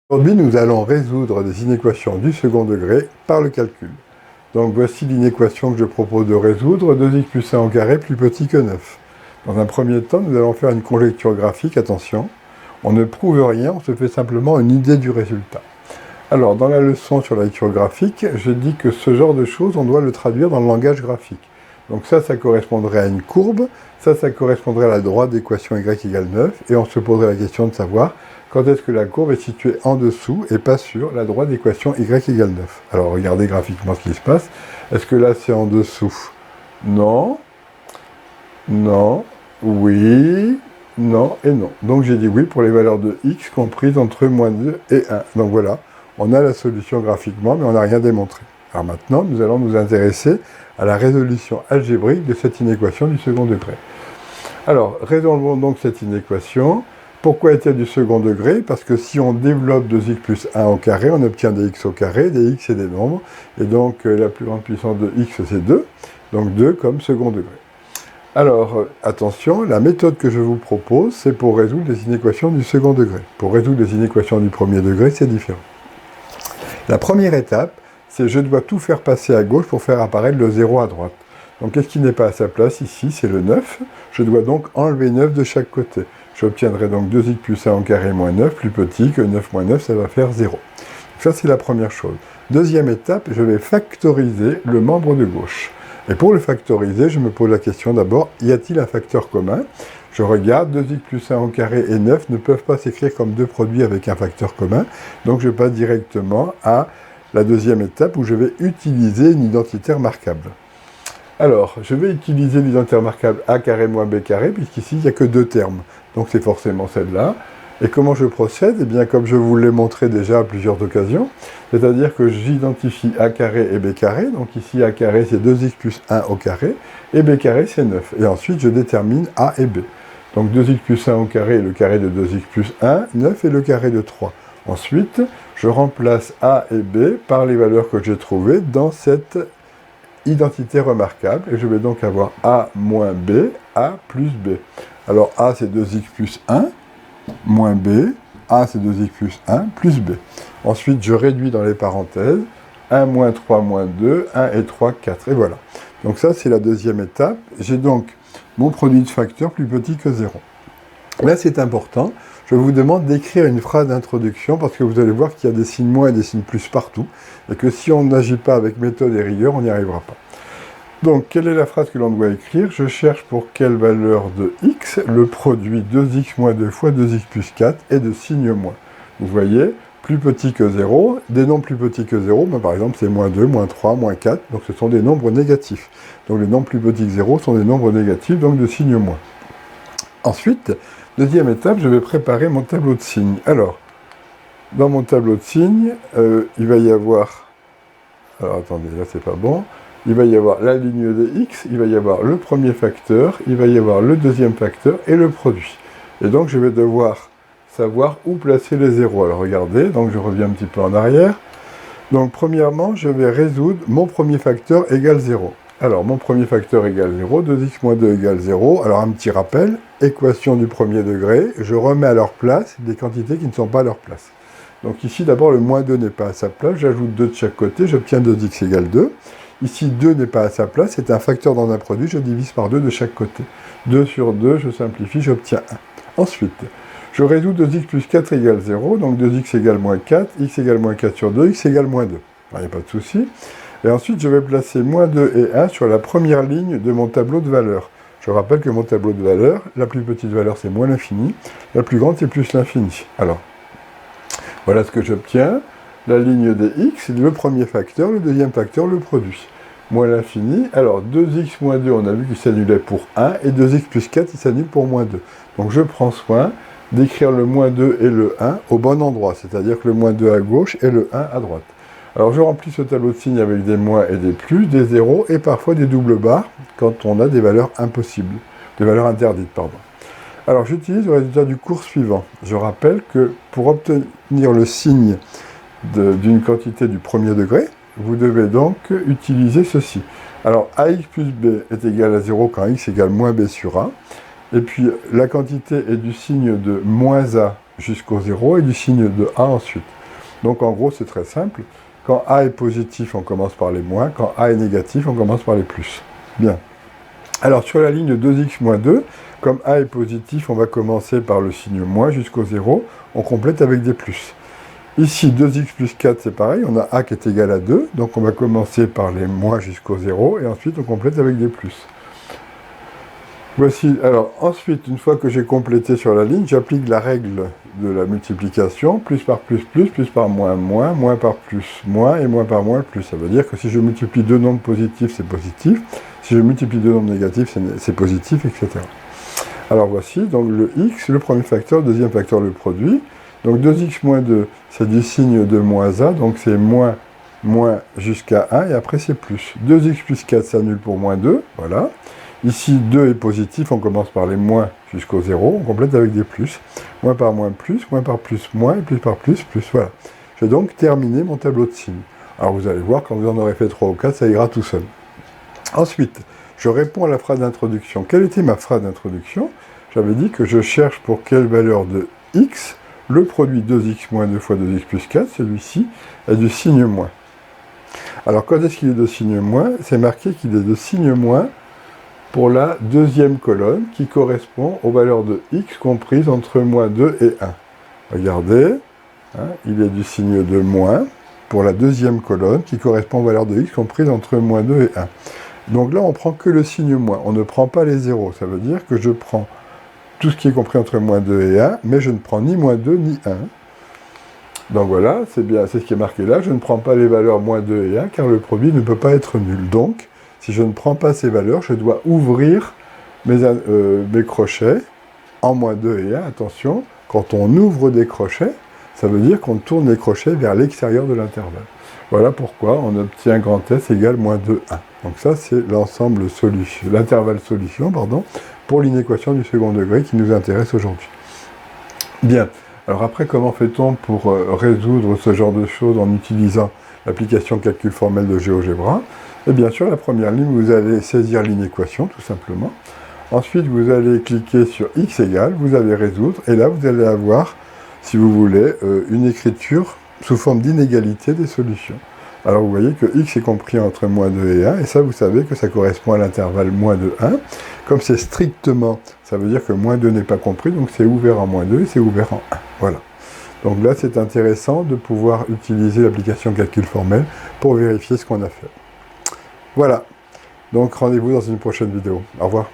Aujourd'hui, nous allons résoudre des inéquations du second degré par le calcul. Donc voici l'inéquation que je propose de résoudre, 2x plus 1 au carré plus petit que 9. Dans un premier temps, nous allons faire une conjecture graphique, attention. On ne prouve rien, on se fait simplement une idée du résultat. Alors, dans la leçon sur la lecture graphique, je dis que ce genre de choses, on doit le traduire dans le langage graphique. Donc ça correspondrait à une courbe, ça correspondrait à la droite d'équation y égale 9, et on se poserait la question de savoir quand est-ce que la courbe est située en dessous et pas sur la droite d'équation y égale 9. Alors regardez graphiquement ce qui se passe. Est-ce que là c'est en dessous? Non, non, oui, non et non. Donc j'ai dit oui pour les valeurs de x comprises entre moins 2 et 1. Donc voilà, on a la solution graphiquement, mais on n'a rien démontré. Alors maintenant, nous allons nous intéresser à la résolution algébrique de cette inéquation du second degré. Alors, résolvons donc cette inéquation. Pourquoi est-elle du second degré? Parce que si on développe 2x plus 1 au carré, on obtient des x au carré, des x et des nombres, et donc la plus grande puissance de x c'est 2, donc 2 comme second degré. Alors, attention, la méthode que je vous propose, c'est pour résoudre les inéquations du second degré. Pour résoudre les inéquations du premier degré, c'est différent. La première étape, c'est je dois tout faire passer à gauche pour faire apparaître le 0 à droite. Donc, qu'est-ce qui n'est pas à sa place ici? C'est le 9. Je dois donc enlever 9 de chaque côté. J'obtiendrai donc 2x plus 1 au carré moins 9, plus petit que 9 moins 9, ça va faire 0. Ça, c'est la première chose. Deuxième étape, je vais factoriser le membre de gauche. Et pour le factoriser, je me pose la question d'abord, y a-t-il un facteur commun? Je regarde, 2x plus 1 au carré et 9 ne peuvent pas s'écrire comme deux produits avec un facteur commun. Donc, je passe directement à la deuxième étape où je vais utiliser une identité remarquable. Alors, je vais utiliser l'identité remarquable a carré moins b carré, puisqu'ici, il n'y a que deux termes. Donc, c'est forcément celle-là. Et comment je procède? Eh bien, comme je vous l'ai montré déjà à plusieurs occasions, c'est-à-dire que j'identifie a carré et b carré. Donc, ici, a carré, c'est 2x plus 1 au carré, et b carré, c'est 9. Et ensuite, je détermine a et b. Donc, 2x plus 1 au carré est le carré de 2x plus 1, 9 est le carré de 3. Ensuite, je remplace a et b par les valeurs que j'ai trouvées dans cette identité remarquable, et je vais donc avoir a moins b, a plus b. Alors a c'est 2x plus 1, moins b, a c'est 2x plus 1, plus b. Ensuite je réduis dans les parenthèses, 1 moins 3 moins 2, 1 et 3, 4, et voilà. Donc ça c'est la deuxième étape, j'ai donc mon produit de facteurs plus petit que 0. Là c'est important, je vous demande d'écrire une phrase d'introduction parce que vous allez voir qu'il y a des signes moins et des signes plus partout et que si on n'agit pas avec méthode et rigueur, on n'y arrivera pas. Donc, quelle est la phrase que l'on doit écrire? Je cherche pour quelle valeur de x le produit 2x moins 2 fois 2x plus 4 est de signe moins. Vous voyez, plus petit que 0, des nombres plus petits que 0, ben par exemple c'est moins 2, moins 3, moins 4, donc ce sont des nombres négatifs. Donc les nombres plus petits que 0 sont des nombres négatifs, donc de signe moins. Ensuite, deuxième étape, je vais préparer mon tableau de signes. Alors, dans mon tableau de signes, il va y avoir... Alors attendez, là c'est pas bon. Il va y avoir la ligne de x, il va y avoir le premier facteur, il va y avoir le deuxième facteur et le produit. Et donc je vais devoir savoir où placer les zéros. Alors regardez, donc je reviens un petit peu en arrière. Donc premièrement, je vais résoudre mon premier facteur égale 0. Alors mon premier facteur égale 0, 2x moins 2 égale 0. Alors un petit rappel, équation du premier degré, je remets à leur place des quantités qui ne sont pas à leur place. Donc ici d'abord le moins 2 n'est pas à sa place, j'ajoute 2 de chaque côté, j'obtiens 2x égale 2. Ici, 2 n'est pas à sa place, c'est un facteur dans un produit, je divise par 2 de chaque côté. 2 sur 2, je simplifie, j'obtiens 1. Ensuite, je résous 2x plus 4 égale 0, donc 2x égale moins 4, x égale moins 4 sur 2, x égale moins 2. Il n'y a pas de souci. Et ensuite, je vais placer moins 2 et 1 sur la première ligne de mon tableau de valeurs. Je rappelle que mon tableau de valeurs, la plus petite valeur c'est moins l'infini, la plus grande c'est plus l'infini. Alors, voilà ce que j'obtiens. La ligne des x, le premier facteur, le deuxième facteur, le produit. Moins l'infini, alors 2x moins 2, on a vu qu'il s'annulait pour 1, et 2x plus 4, il s'annule pour moins 2. Donc je prends soin d'écrire le moins 2 et le 1 au bon endroit, c'est-à-dire que le moins 2 à gauche et le 1 à droite. Alors je remplis ce tableau de signes avec des moins et des plus, des zéros, et parfois des doubles barres, quand on a des valeurs impossibles, des valeurs interdites, pardon. Alors j'utilise le résultat du cours suivant. Je rappelle que pour obtenir le signe d'une quantité du premier degré, vous devez donc utiliser ceci. Alors, ax plus b est égal à 0 quand x égale moins b sur a. Et puis, la quantité est du signe de moins a jusqu'au 0 et du signe de a ensuite. Donc en gros, c'est très simple. Quand A est positif, on commence par les moins. Quand A est négatif, on commence par les plus. Bien. Alors sur la ligne 2x moins 2, comme A est positif, on va commencer par le signe moins jusqu'au 0. On complète avec des plus. Ici, 2x plus 4, c'est pareil. On a A qui est égal à 2. Donc on va commencer par les moins jusqu'au 0. Et ensuite, on complète avec des plus. Voici, alors ensuite, une fois que j'ai complété sur la ligne, j'applique la règle de la multiplication, plus par plus, plus par moins, moins, moins par plus, moins, et moins par moins, plus. Ça veut dire que si je multiplie deux nombres positifs, c'est positif. Si je multiplie deux nombres négatifs, c'est positif, etc. Alors voici, donc le x, le premier facteur, le deuxième facteur, le produit. Donc 2x moins 2, c'est du signe de moins a, donc c'est moins, moins jusqu'à 1, et après c'est plus. 2x plus 4 s'annule pour moins 2, voilà. Ici, 2 est positif, on commence par les moins jusqu'au 0, on complète avec des plus. Moins par moins, et plus par plus, voilà. J'ai donc terminé mon tableau de signes. Alors vous allez voir, quand vous en aurez fait 3 ou 4, ça ira tout seul. Ensuite, je réponds à la phrase d'introduction. Quelle était ma phrase d'introduction? J'avais dit que je cherche pour quelle valeur de x, le produit 2x moins 2 fois 2x plus 4, celui-ci, est du signe moins. Alors, quand est-ce qu'il est de signe moins? C'est marqué qu'il est de signe moins pour la deuxième colonne qui correspond aux valeurs de x comprises entre moins 2 et 1. Regardez, hein, il est du signe de moins pour la deuxième colonne qui correspond aux valeurs de x comprises entre moins 2 et 1. Donc là, on prend que le signe moins, on ne prend pas les zéros. Ça veut dire que je prends tout ce qui est compris entre moins 2 et 1, mais je ne prends ni moins 2 ni 1. Donc voilà, c'est ce qui est marqué là. Je ne prends pas les valeurs moins 2 et 1, car le produit ne peut pas être nul. Donc, si je ne prends pas ces valeurs, je dois ouvrir mes crochets en moins 2 et 1. Attention, quand on ouvre des crochets, ça veut dire qu'on tourne les crochets vers l'extérieur de l'intervalle. Voilà pourquoi on obtient grand S égale moins 2, 1. Donc ça, c'est l'ensemble solution, l'intervalle solution, pour l'inéquation du second degré qui nous intéresse aujourd'hui. Bien. Alors après, comment fait-on pour résoudre ce genre de choses en utilisant l'application calcul formel de GeoGebra? Et bien sûr, la première ligne, vous allez saisir l'inéquation, tout simplement. Ensuite, vous allez cliquer sur x égale, vous allez résoudre, et là, vous allez avoir, si vous voulez, une écriture sous forme d'inégalité des solutions. Alors, vous voyez que x est compris entre moins 2 et 1, et ça, vous savez que ça correspond à l'intervalle moins 2, 1. Comme c'est strictement, ça veut dire que moins 2 n'est pas compris, donc c'est ouvert en moins 2 et c'est ouvert en 1. Voilà. Donc là, c'est intéressant de pouvoir utiliser l'application calcul formel pour vérifier ce qu'on a fait. Voilà. Donc rendez-vous dans une prochaine vidéo. Au revoir.